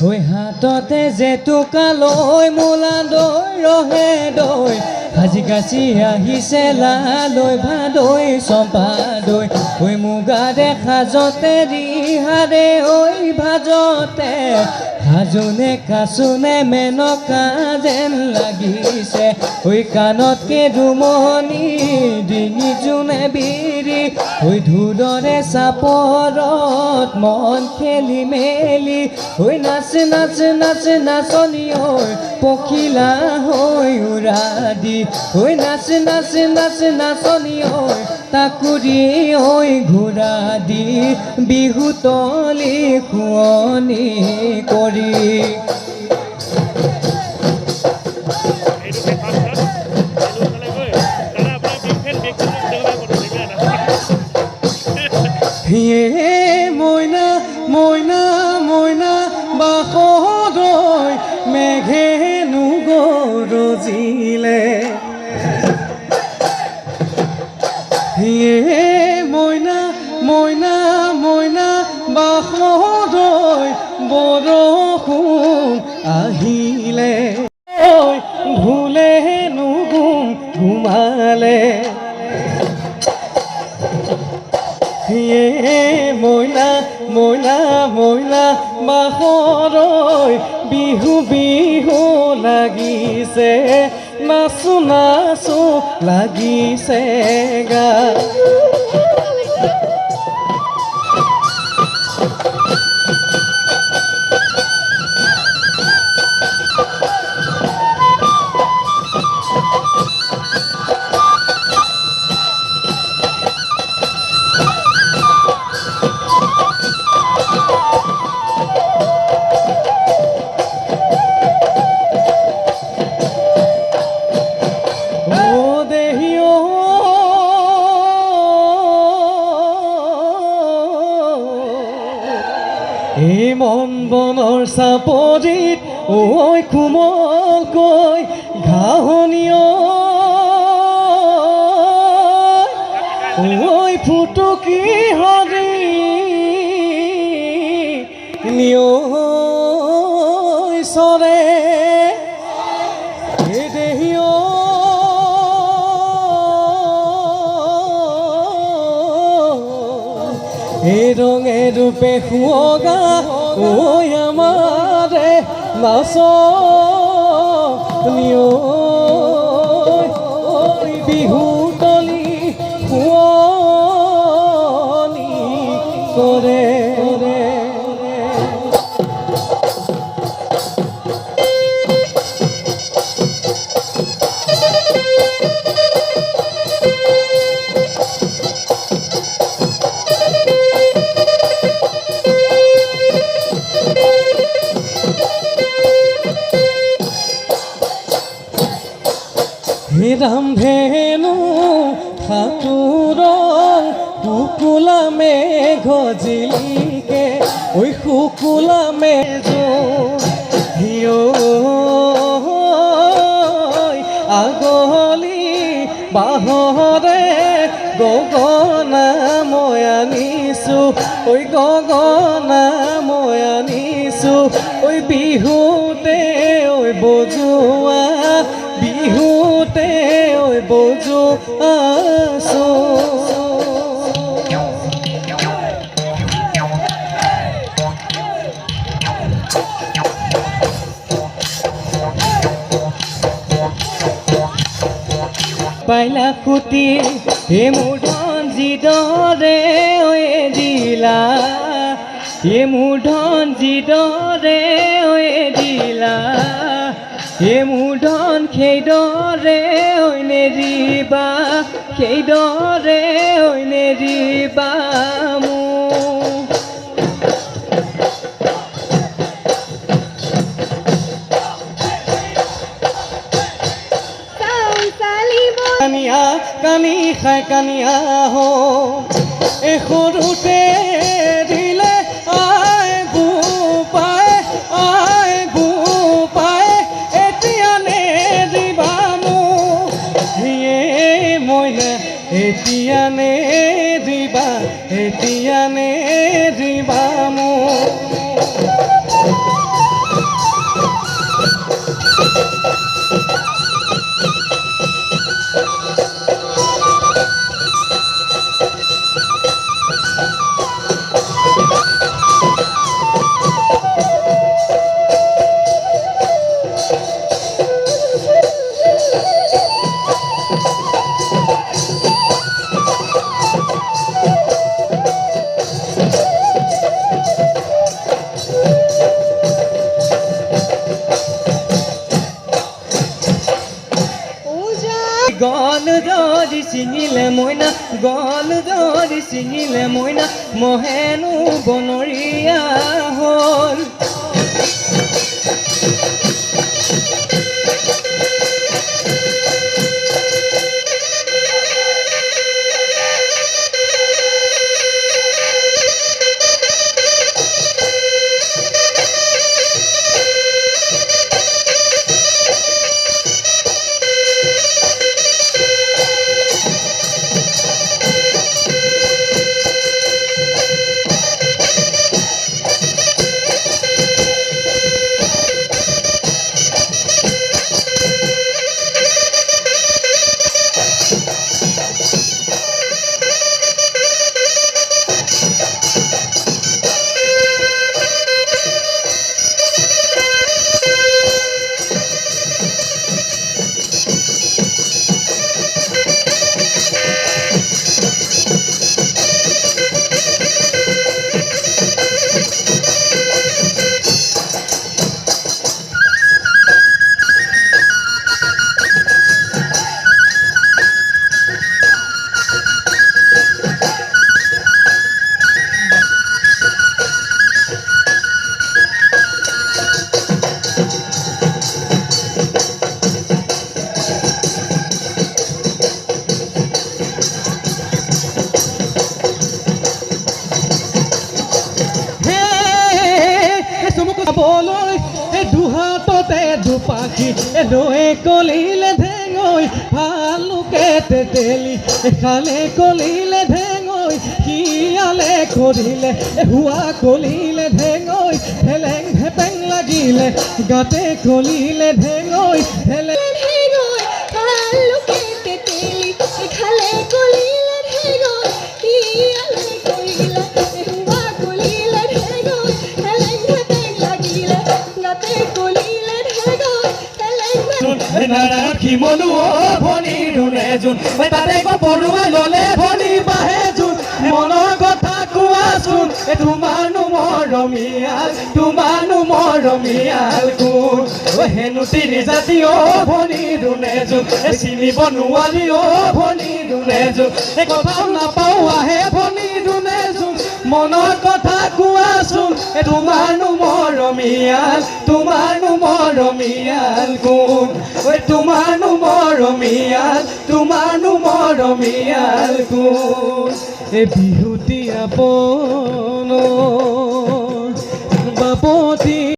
ঐ হাততে জেতুকা লৈ মূলা দৈ ৰহে দৈ ভাজি কাচি আহিছে লালৈ ভাদৈ চম্পা দৈ ঐ মুগা দেখা যতে ৰিহাৰে ঐ ভাজতে হাজোনে কাচোনে মেনকা যেন লাগিছে ঐ কাণত কেদুমণি ডিঙি জোনে বিৰি ঐ ঢোলৰে চাপৰত মন খেলি মেলি ঐ নাচ নাচ নাচ নাচনি ঐ পখিলা হৈ উৰা দি ঐ নাচ নাচ নাচ নাচনি ঐ তাকুৰি ঐ ঘোঁৰা দি বিহু তলি শুৱনি কৰি মইনা মইনা মইনা বাসদৈ মেঘেনো গৰজিলে মইনা মইনা মইনা বাসদৈ বৰষুণ আহিলে ভুলেনো ঘুমালে মইনা মইনা মইনা বাসদৈ বিহু বিহু লাগিছে নাচো নাচো লাগিছে গা এই মন বনৰ চাপৰিত ঐ কোমলকৈ ঘাঁহনি ঐ ফুটুকি হৰি নিয়ৈ চৰে এই ৰঙে ৰূপে সুৱগা ঐ আমাৰে নাচনি ঐ বিহু তলি শুৱনি কৰে ৰামধেনু সাঁতোৰং শুকুলা মেঘ জিলিকে ঐ শুকুলা মেঘ আগলি বাহৰে গগনা মই আনিছোঁ ঐ গগনা মই আনিছোঁ ঐ বিহুতে ঐ বজোৱা বিহুতে ঐ বজো আছো পাইলা খুটি হে মোৰ ধন যিদৰে ঐ দিলা হে মোৰ ধন যিদৰে ঐ দিলা হে মোৰ ধন সেইদৰে ঐ নেৰিবা সেইদৰে ঐ নেৰিবা মোক কানিয়া কানি খাই কানিয়া হো এ সৰুতে দিলে আই গোপাই এতিয়া নেৰিবা মোক মইনা এতিয়া নেৰিবা এতিয়া নেৰিবা মোক মইনা গল যদি ছিঙিলে মইনা মহেনো বনৰীয়া হ'ল বলৈ দুহাততে দুপাখি নৈ কলিলে ঢেঙৈ ভালুকে তেতেলি খালে কলিলে ঢেঙৈ শিয়ালে কৰিলে হুৱা কলিলে ঢেঙৈ হেলেং হেপেং লাগিলে গাতে কলিলে ঢেঙৈ হেলেং ভালুকে তেতেলি খালে কলিলে ঢেঙৈ শিয়ালে কৰিলে হুৱা কলিলে ঢেঙৈ হেলেং হেপেং লাগিলে গাতে কলিলে ঢেঙৈ হেলেং নাৰাখি মনো ভনী ৰুণে জোন তাতে পৰুৱা ললে ভনী বাহে জোন মনৰ কথা কোৱাচোন তোমাৰনো মৰমীয়াল কোন হেনো তিনি জাতি ভনী ৰুণে জোন চিনিব নোৱাৰি ভনী ৰুণে জোন কথাও নাপাওঁ আহে ভনী ৰুণে জোন মনৰ কথা কোৱাচোন তোমাৰনো মৰমীয়াল কোন তোমাৰনো মৰমীয়াল কোন বিহুতি আপন বাপতি